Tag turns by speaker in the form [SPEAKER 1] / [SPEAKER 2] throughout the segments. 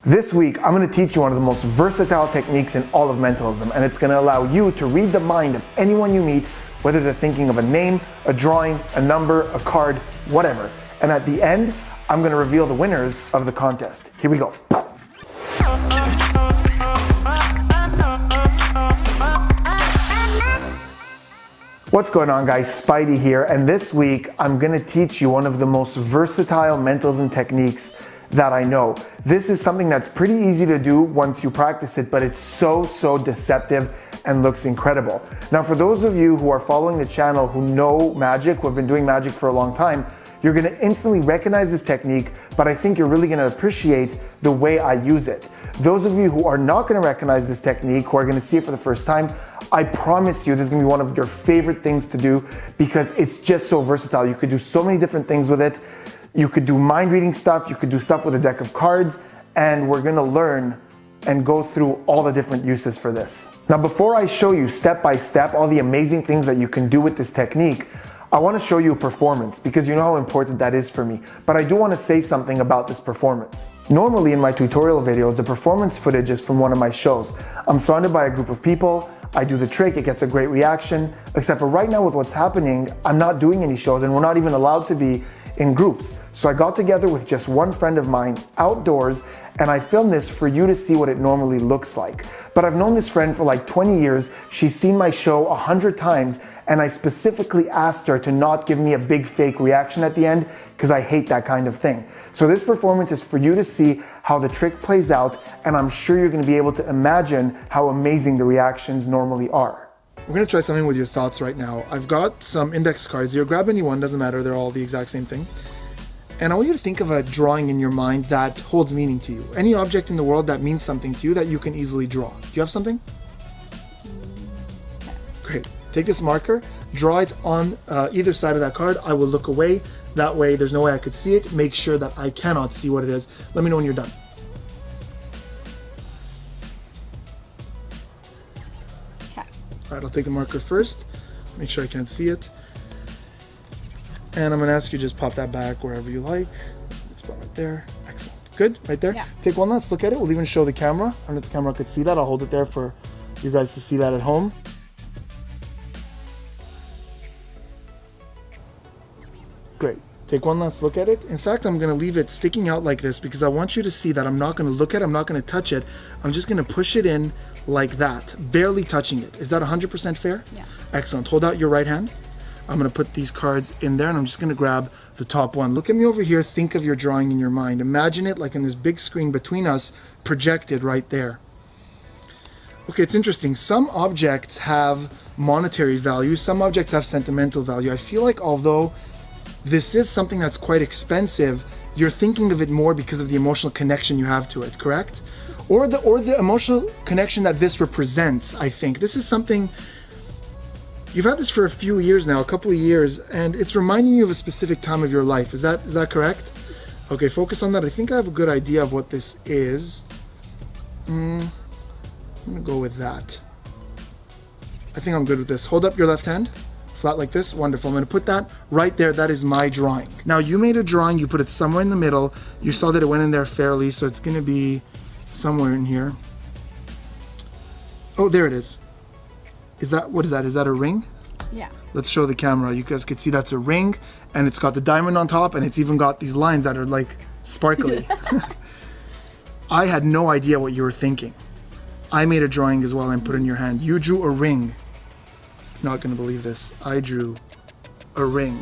[SPEAKER 1] This week, I'm going to teach you one of the most versatile techniques in all of mentalism, and it's going to allow you to read the mind of anyone you meet, whether they're thinking of a name, a drawing, a number, a card, whatever. And at the end, I'm going to reveal the winners of the contest. Here we go. What's going on, guys? Spidey here, and this week I'm going to teach you one of the most versatile mentalism techniques that I know. This is something that's pretty easy to do once you practice it, but it's so deceptive and looks incredible. Now, for those of you who are following the channel who know magic, who have been doing magic for a long time, you're gonna instantly recognize this technique, but I think you're really gonna appreciate the way I use it. Those of you who are not gonna recognize this technique, who are gonna see it for the first time, I promise you this is gonna be one of your favorite things to do because it's just so versatile. You could do so many different things with it. You could do mind reading stuff, you could do stuff with a deck of cards, and we're gonna learn and go through all the different uses for this. Now, before I show you step by step all the amazing things that you can do with this technique, I wanna show you a performance because you know how important that is for me, but I do wanna say something about this performance. Normally in my tutorial videos, the performance footage is from one of my shows. I'm surrounded by a group of people, I do the trick, it gets a great reaction, except for right now with what's happening, I'm not doing any shows and we're not even allowed to be in groups. So I got together with just one friend of mine outdoors and I filmed this for you to see what it normally looks like. But I've known this friend for like 20 years. She's seen my show 100 times and I specifically asked her to not give me a big fake reaction at the end because I hate that kind of thing. So this performance is for you to see how the trick plays out, and I'm sure you're going to be able to imagine how amazing the reactions normally are. We're going to try something with your thoughts right now. I've got some index cards here. Grab any one, doesn't matter, they're all the exact same thing. And I want you to think of a drawing in your mind that holds meaning to you. Any object in the world that means something to you that you can easily draw. Do you have something? Great. Take this marker, draw it on either side of that card. I will look away. That way there's no way I could see it. Make sure that I cannot see what it is. Let me know when you're done.
[SPEAKER 2] Okay.
[SPEAKER 1] All right, I'll take the marker first. Make sure I can't see it. And I'm gonna ask you just pop that back wherever you like. It's spot right there. Excellent. Good, right there?
[SPEAKER 2] Yeah.
[SPEAKER 1] Take one last look at it. We'll even show the camera. I don't know if the camera could see that. I'll hold it there for you guys to see that at home. Great. Take one last look at it. In fact, I'm gonna leave it sticking out like this because I want you to see that I'm not gonna look at it, I'm not gonna touch it. I'm just gonna push it in like that, barely touching it. Is that 100% fair?
[SPEAKER 2] Yeah.
[SPEAKER 1] Excellent. Hold out your right hand. I'm gonna put these cards in there and I'm just gonna grab the top one. Look at me over here, think of your drawing in your mind. Imagine it like in this big screen between us, projected right there. Okay, it's interesting. Some objects have monetary value, some objects have sentimental value. I feel like although this is something that's quite expensive, you're thinking of it more because of the emotional connection you have to it, correct? Or the emotional connection that this represents, I think. This is something, you've had this for a few years now, a couple of years, and it's reminding you of a specific time of your life. Is that correct? Okay, focus on that. I think I have a good idea of what this is. I'm gonna go with that. I think I'm good with this. Hold up your left hand. Flat like this, wonderful. I'm gonna put that right there, that is my drawing. Now you made a drawing, you put it somewhere in the middle, you saw that it went in there fairly, so it's gonna be somewhere in here. Oh, there it is. What is that? Is that a ring?
[SPEAKER 2] Yeah.
[SPEAKER 1] Let's show the camera. You guys can see that's a ring, and it's got the diamond on top, and it's even got these lines that are like sparkly. I had no idea what you were thinking. I made a drawing as well and put it in your hand. You drew a ring. Not gonna believe this. I drew a ring.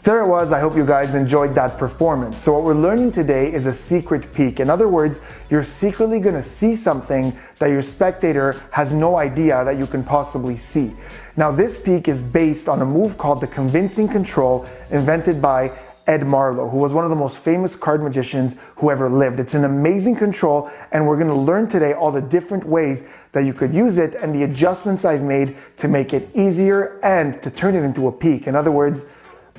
[SPEAKER 1] There it was. I hope you guys enjoyed that performance. So what we're learning today is a secret peek. In other words, you're secretly gonna see something that your spectator has no idea that you can possibly see. Now this peek is based on a move called the convincing control, invented by Ed Marlowe, who was one of the most famous card magicians who ever lived. It's an amazing control, and we're gonna learn today all the different ways that you could use it and the adjustments I've made to make it easier and to turn it into a peek. In other words,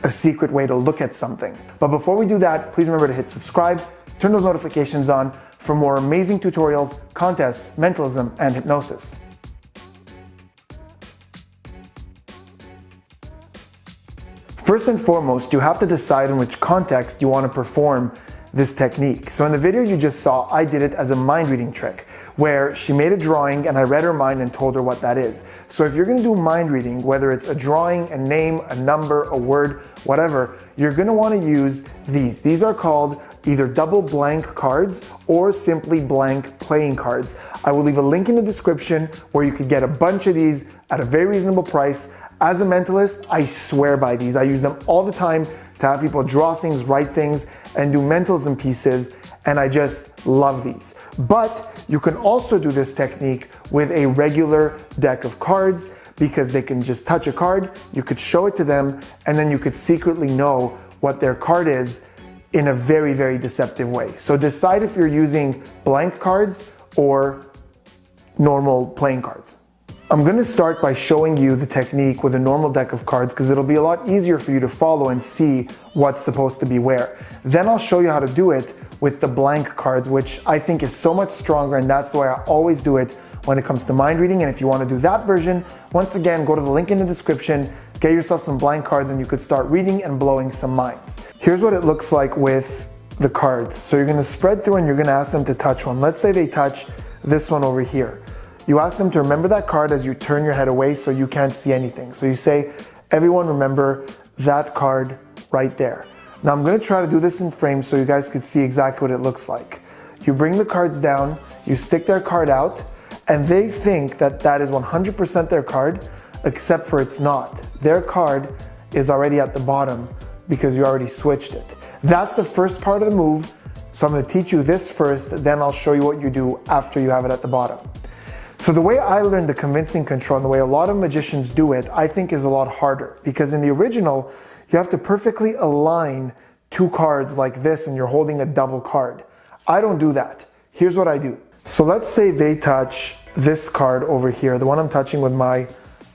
[SPEAKER 1] a secret way to look at something. But before we do that, please remember to hit subscribe, turn those notifications on for more amazing tutorials, contests, mentalism, and hypnosis. First and foremost, you have to decide in which context you want to perform this technique. So in the video you just saw, I did it as a mind reading trick where she made a drawing and I read her mind and told her what that is. So if you're gonna do mind reading, whether it's a drawing, a name, a number, a word, whatever, you're gonna wanna use these. These are called either double blank cards or simply blank playing cards. I will leave a link in the description where you could get a bunch of these at a very reasonable price. As a mentalist, I swear by these. I use them all the time to have people draw things, write things, and do mentalism pieces, and I just love these. But you can also do this technique with a regular deck of cards because they can just touch a card, you could show it to them, and then you could secretly know what their card is in a very, very deceptive way. So decide if you're using blank cards or normal playing cards. I'm gonna start by showing you the technique with a normal deck of cards because it'll be a lot easier for you to follow and see what's supposed to be where. Then I'll show you how to do it with the blank cards, which I think is so much stronger, and that's the way I always do it when it comes to mind reading. And if you want to do that version, once again, go to the link in the description, get yourself some blank cards, and you could start reading and blowing some minds. Here's what it looks like with the cards. So you're gonna spread through and you're gonna ask them to touch one. Let's say they touch this one over here. You ask them to remember that card as you turn your head away so you can't see anything. So you say, everyone remember that card right there. Now I'm gonna try to do this in frames so you guys could see exactly what it looks like. You bring the cards down, you stick their card out, and they think that that is 100% their card, except for it's not. Their card is already at the bottom because you already switched it. That's the first part of the move. So I'm gonna teach you this first, then I'll show you what you do after you have it at the bottom. So the way I learned the convincing control and the way a lot of magicians do it, I think is a lot harder because in the original, you have to perfectly align two cards like this and you're holding a double card. I don't do that. Here's what I do. So let's say they touch this card over here, the one I'm touching with my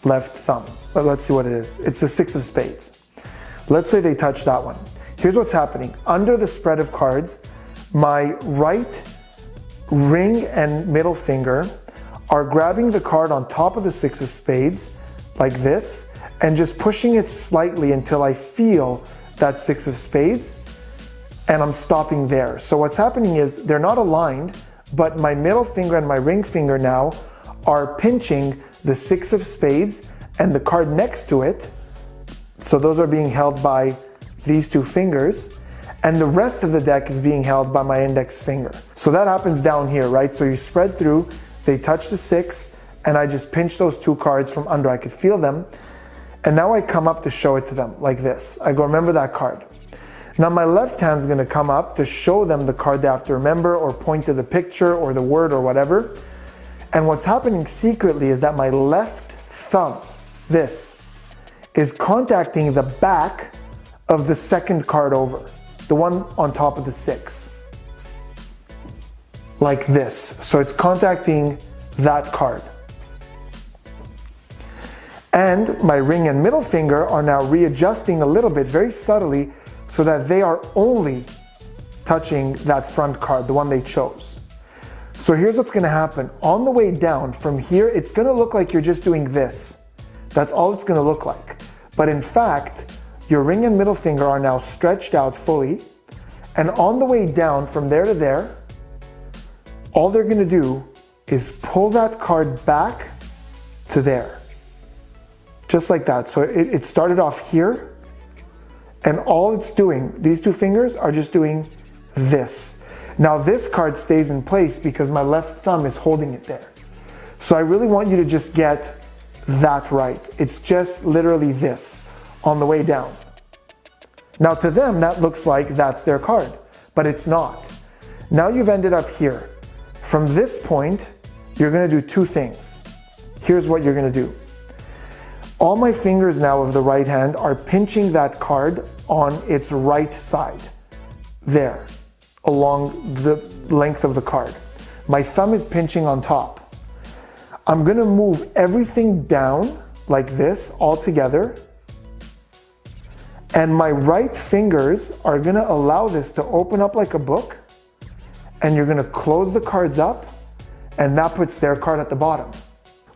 [SPEAKER 1] left thumb. Let's see what it is. It's the 6 of spades. Let's say they touch that one. Here's what's happening. Under the spread of cards, my right ring and middle finger are grabbing the card on top of the 6 of spades, like this, and just pushing it slightly until I feel that 6 of spades, and I'm stopping there. So what's happening is they're not aligned, but my middle finger and my ring finger now are pinching the 6 of spades and the card next to it. So those are being held by these two fingers, and the rest of the deck is being held by my index finger. So that happens down here, right? So you spread through, they touch the 6, and I just pinch those two cards from under. I could feel them. And now I come up to show it to them like this. I go, remember that card. Now my left hand's gonna come up to show them the card they have to remember or point to the picture or the word or whatever. And what's happening secretly is that my left thumb, this, is contacting the back of the second card over, the one on top of the 6. Like this. So it's contacting that card. And my ring and middle finger are now readjusting a little bit, very subtly, so that they are only touching that front card, the one they chose. So here's what's gonna happen. On the way down from here, it's gonna look like you're just doing this. That's all it's gonna look like. But in fact, your ring and middle finger are now stretched out fully. And on the way down from there to there, all they're gonna do is pull that card back to there. Just like that. So it started off here, and all it's doing, these two fingers are just doing this. Now this card stays in place because my left thumb is holding it there. So I really want you to just get that right. It's just literally this on the way down. Now to them, that looks like that's their card, but it's not. Now you've ended up here. From this point, you're gonna do two things. Here's what you're gonna do. All my fingers now of the right hand are pinching that card on its right side, there, along the length of the card. My thumb is pinching on top. I'm gonna move everything down like this, all together, and my right fingers are gonna allow this to open up like a book, and you're gonna close the cards up, and that puts their card at the bottom.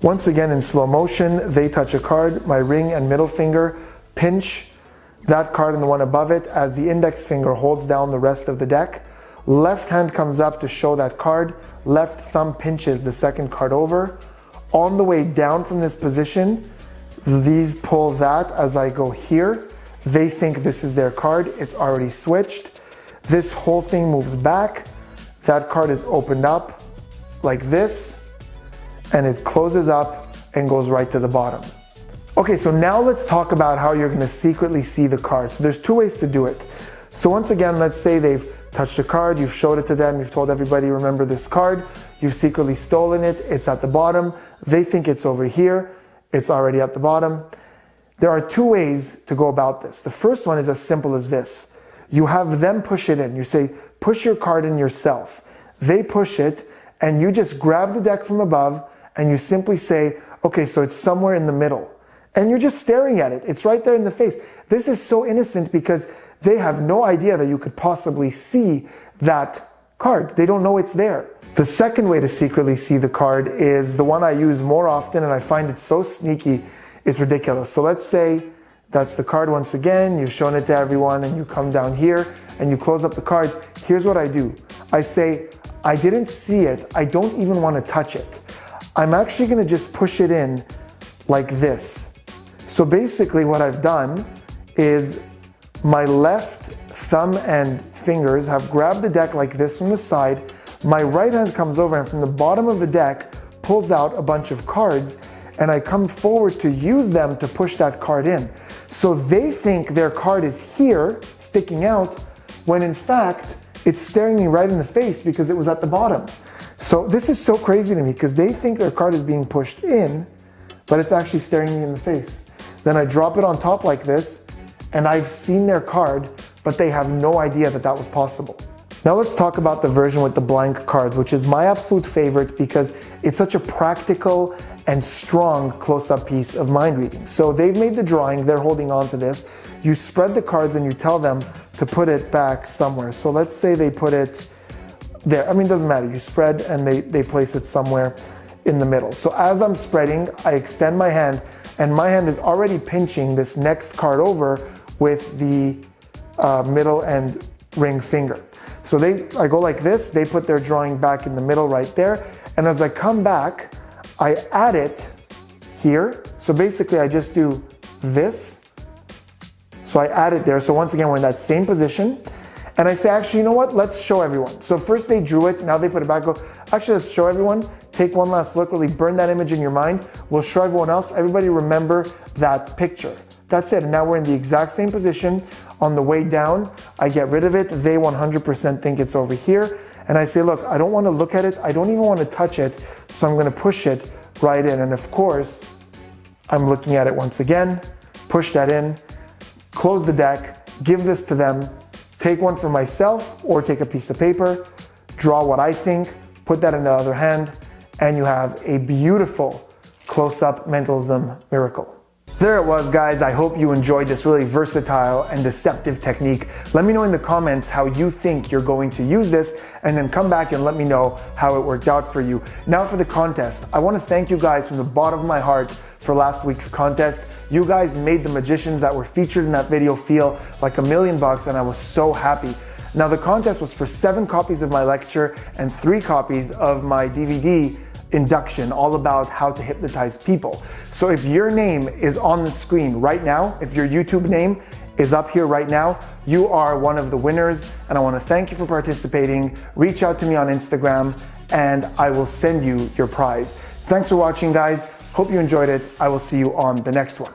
[SPEAKER 1] Once again in slow motion, they touch a card, my ring and middle finger pinch that card and the one above it as the index finger holds down the rest of the deck. Left hand comes up to show that card. Left thumb pinches the second card over. On the way down from this position, these pull that as I go here. They think this is their card. It's already switched. This whole thing moves back. That card is opened up like this, and it closes up and goes right to the bottom. Okay, so now let's talk about how you're gonna secretly see the card. So there's two ways to do it. So once again, let's say they've touched a card, you've showed it to them, you've told everybody, remember this card, you've secretly stolen it, it's at the bottom, they think it's over here, it's already at the bottom. There are two ways to go about this. The first one is as simple as this. You have them push it in. You say, push your card in yourself. They push it, and you just grab the deck from above, and you simply say, okay, so it's somewhere in the middle. And you're just staring at it. It's right there in the face. This is so innocent because they have no idea that you could possibly see that card. They don't know it's there. The second way to secretly see the card is the one I use more often, and I find it so sneaky, it's ridiculous. So let's say that's the card once again, you've shown it to everyone, and you come down here and you close up the cards. Here's what I do. I say, I didn't see it. I don't even want to touch it. I'm actually going to just push it in like this. So basically what I've done is my left thumb and fingers have grabbed the deck like this from the side. My right hand comes over and from the bottom of the deck pulls out a bunch of cards, and I come forward to use them to push that card in. So they think their card is here, sticking out, when in fact, it's staring me right in the face because it was at the bottom. So this is so crazy to me because they think their card is being pushed in, but it's actually staring me in the face. Then I drop it on top like this, and I've seen their card, but they have no idea that that was possible. Now let's talk about the version with the blank cards, which is my absolute favorite because it's such a practical and strong close-up piece of mind reading. So they've made the drawing, they're holding on to this. You spread the cards and you tell them to put it back somewhere. So let's say they put it there. I mean, it doesn't matter. You spread and they place it somewhere in the middle. So as I'm spreading, I extend my hand, and my hand is already pinching this next card over with the middle and ring finger. So I go like this, they put their drawing back in the middle right there, and as I come back, I add it here. So basically I just do this. So I add it there. So once again, we're in that same position. And I say, actually, you know what? Let's show everyone. So first they drew it, now they put it back, go, actually, let's show everyone. Take one last look, really burn that image in your mind. We'll show everyone else. Everybody remember that picture. That's it. And now we're in the exact same position. On the way down, I get rid of it. They 100% think it's over here. And I say, look, I don't want to look at it. I don't even want to touch it. So I'm going to push it right in. And of course, I'm looking at it once again, push that in, close the deck, give this to them, take one for myself or take a piece of paper, draw what I think, put that in the other hand, and you have a beautiful close-up mentalism miracle. There it was, guys. I hope you enjoyed this really versatile and deceptive technique. Let me know in the comments how you think you're going to use this, and then come back and let me know how it worked out for you. Now for the contest. I want to thank you guys from the bottom of my heart for last week's contest. You guys made the magicians that were featured in that video feel like $1 million, and I was so happy. Now the contest was for 7 copies of my lecture and 3 copies of my DVD induction, all about how to hypnotize people. So if your name is on the screen right now, if your YouTube name is up here right now, you are one of the winners, and I want to thank you for participating. Reach out to me on Instagram and I will send you your prize. Thanks for watching, guys. Hope you enjoyed it. I will see you on the next one.